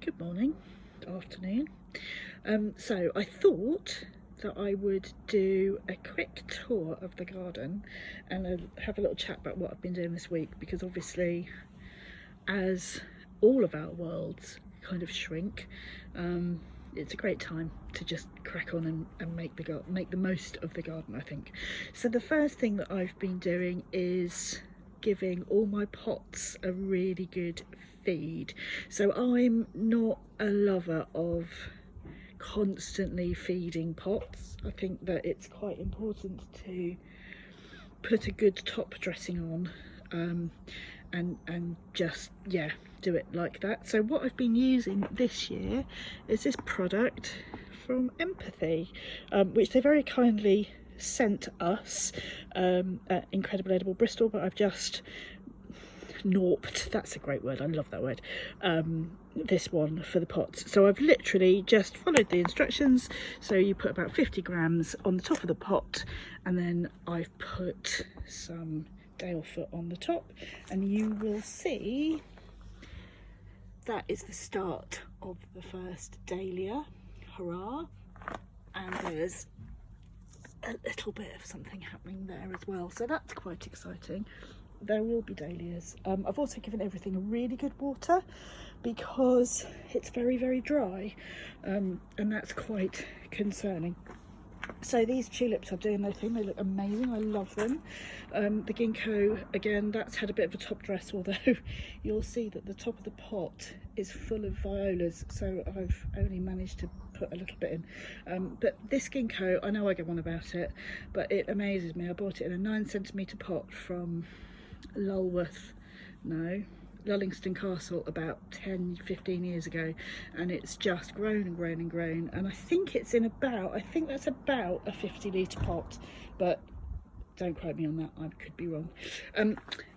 Good morning, afternoon. So I thought that I would do a quick tour of the garden and have a little chat about what I've been doing this week, because obviously as all of our worlds kind of shrink, it's a great time to just crack on and make the most of the garden, I think. So the first thing that I've been doing is giving all my pots a really good feed. So I'm not a lover of constantly feeding pots. I think that it's quite important to put a good top dressing on, and just, yeah, do it like that. So what I've been using this year is this product from Empathy, which they very kindly sent us at Incredible Edible Bristol, but I've just norped, that's a great word, I love that word, this one for the pots. So I've literally just followed the instructions. So you put about 50 grams on the top of the pot, and then I've put some Dalefoot on the top, and you will see that is the start of the first dahlia. Hurrah! And there's a little bit of something happening there as well, so that's quite exciting. There will be dahlias. I've also given everything a really good water because it's very, very dry, and that's quite concerning. So these tulips are doing their thing. They look amazing. I love them. The ginkgo, again, that's had a bit of a top dress, although you'll see that the top of the pot is full of violas, so I've only managed to put a little bit in. But this ginkgo, I know I go on about it, but it amazes me. I bought it in a 9cm pot from Lullingston Castle about 10-15 years ago, and it's just grown and grown and grown, and I think that's about a 50-litre pot, but don't quote me on that, I could be wrong.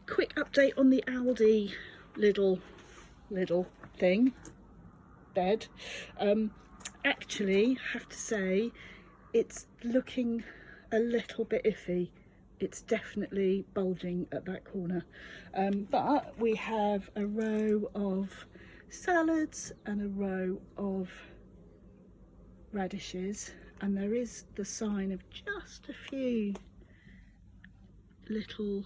Quick update on the Aldi little thing bed. Actually, have to say it's looking a little bit iffy. It's definitely bulging at that corner, but we have a row of salads and a row of radishes, and there is the sign of just a few little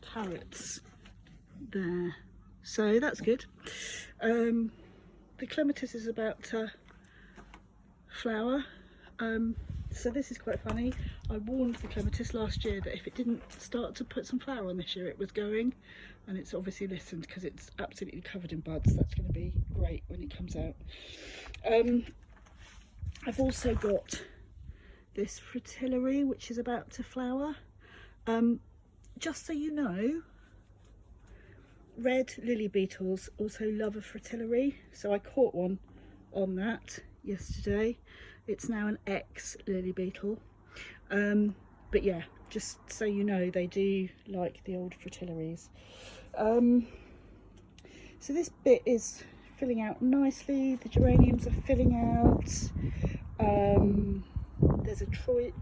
carrots there, so that's good. The clematis is about to flower. So this is quite funny. I warned the clematis last year that if it didn't start to put some flower on this year, it was going, and it's obviously listened because it's absolutely covered in buds. That's going to be great when it comes out. I've also got this fritillary which is about to flower. Just so you know, red lily beetles also love a fritillary, so I caught one on that yesterday. It's now an ex lily beetle, but yeah, just so you know, they do like the old fritillaries. So this bit is filling out nicely. The geraniums are filling out. There's a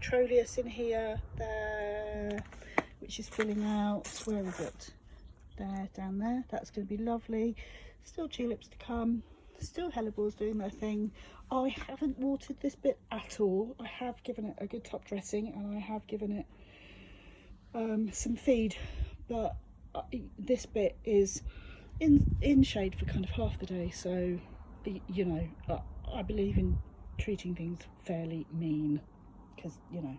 Trollius in here, there, which is filling out. Where is it? There, down there. That's going to be lovely. Still tulips to come. Still hellebores doing their thing. I haven't watered this bit at all. I have given it a good top dressing, and I have given it some feed, but this bit is in shade for kind of half the day, so you know, I believe in treating things fairly mean, because, you know,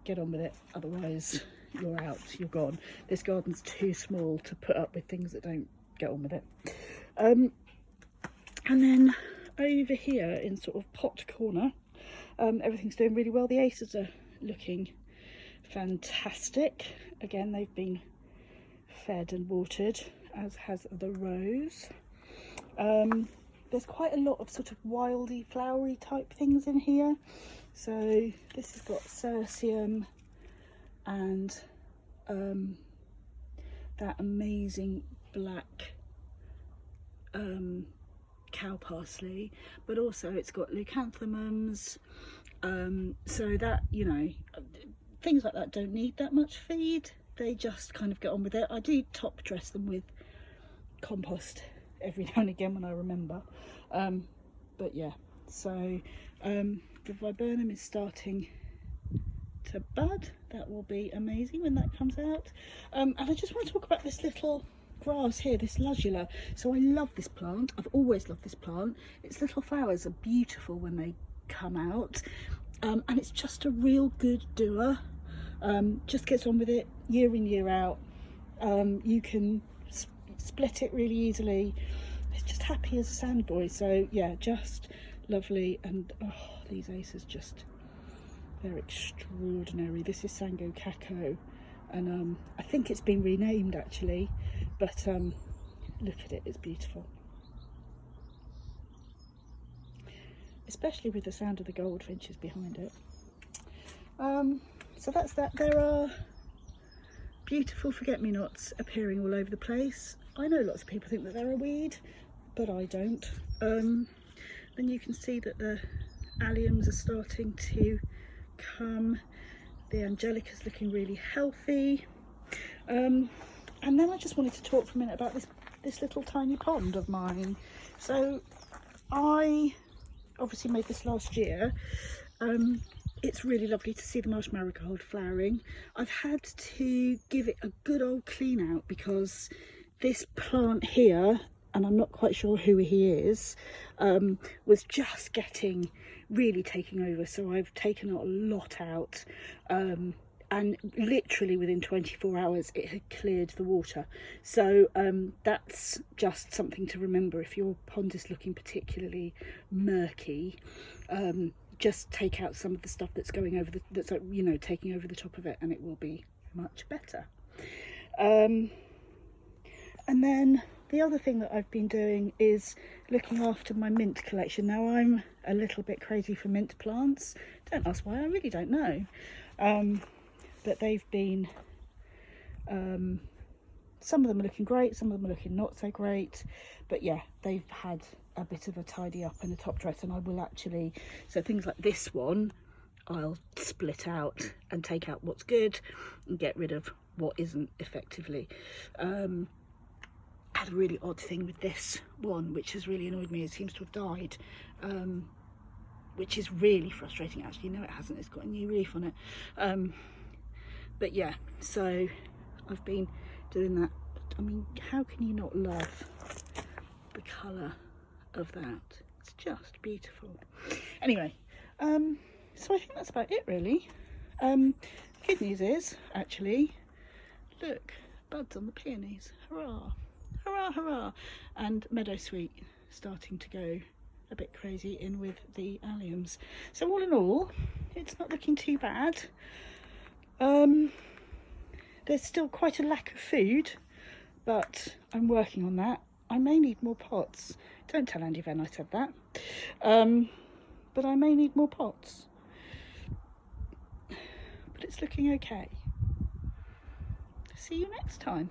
get on with it, otherwise you're out, you're gone. This garden's too small to put up with things that don't get on with it. And then over here in sort of pot corner, everything's doing really well. The aces are looking fantastic. Again, they've been fed and watered, as has the rose. There's quite a lot of sort of wildy, flowery type things in here. So this has got Cirsium and that amazing black cow parsley, but also it's got leucanthemums, so that, you know, things like that don't need that much feed. They just kind of get on with it. I do top dress them with compost every now and again when I remember. But yeah, so the viburnum is starting to bud. That will be amazing when that comes out. And I just want to talk about this little grass here, this Ludula. So I love this plant. I've always loved this plant. Its little flowers are beautiful when they come out, and it's just a real good doer. Just gets on with it year in, year out. You can split it really easily. It's just happy as a sandboy. So yeah, just lovely. And oh, these acers, just, they're extraordinary. This is Sango Kako, and I think it's been renamed actually, but look at it, it's beautiful, especially with the sound of the goldfinches behind it. So that's that. There are beautiful forget-me-nots appearing all over the place. I know lots of people think that they're a weed, but I don't. Then you can see that the alliums are starting to come. The Angelica's looking really healthy. And then I just wanted to talk for a minute about this little tiny pond of mine. So I obviously made this last year. It's really lovely to see the marsh marigold flowering. I've had to give it a good old clean out because this plant here, and I'm not quite sure who he is, was just really taking over. So I've taken a lot out, and literally within 24 hours it had cleared the water. So that's just something to remember if your pond is looking particularly murky. Just take out some of the stuff that's going over that's taking over the top of it, and it will be much better. And then the other thing that I've been doing is looking after my mint collection. Now I'm a little bit crazy for mint plants. Don't ask why, I really don't know. But they've been, some of them are looking great, some of them are looking not so great. But yeah, they've had a bit of a tidy up and a top dress, and I will actually, so things like this one, I'll split out and take out what's good and get rid of what isn't effectively. Had a really odd thing with this one which has really annoyed me. It seems to have died, which is really frustrating actually. No, it hasn't, it's got a new leaf on it. But yeah, so I've been doing that. I mean, how can you not love the colour of that? It's just beautiful. Anyway, so I think that's about it really. Good news is actually, look, buds on the peonies, hurrah, hurrah, hurrah. And meadowsweet starting to go a bit crazy in with the alliums. So all in all, it's not looking too bad. There's still quite a lack of food, but I'm working on that. I may need more pots. Don't tell Andy Venn I said that. But I may need more pots. But it's looking okay. See you next time.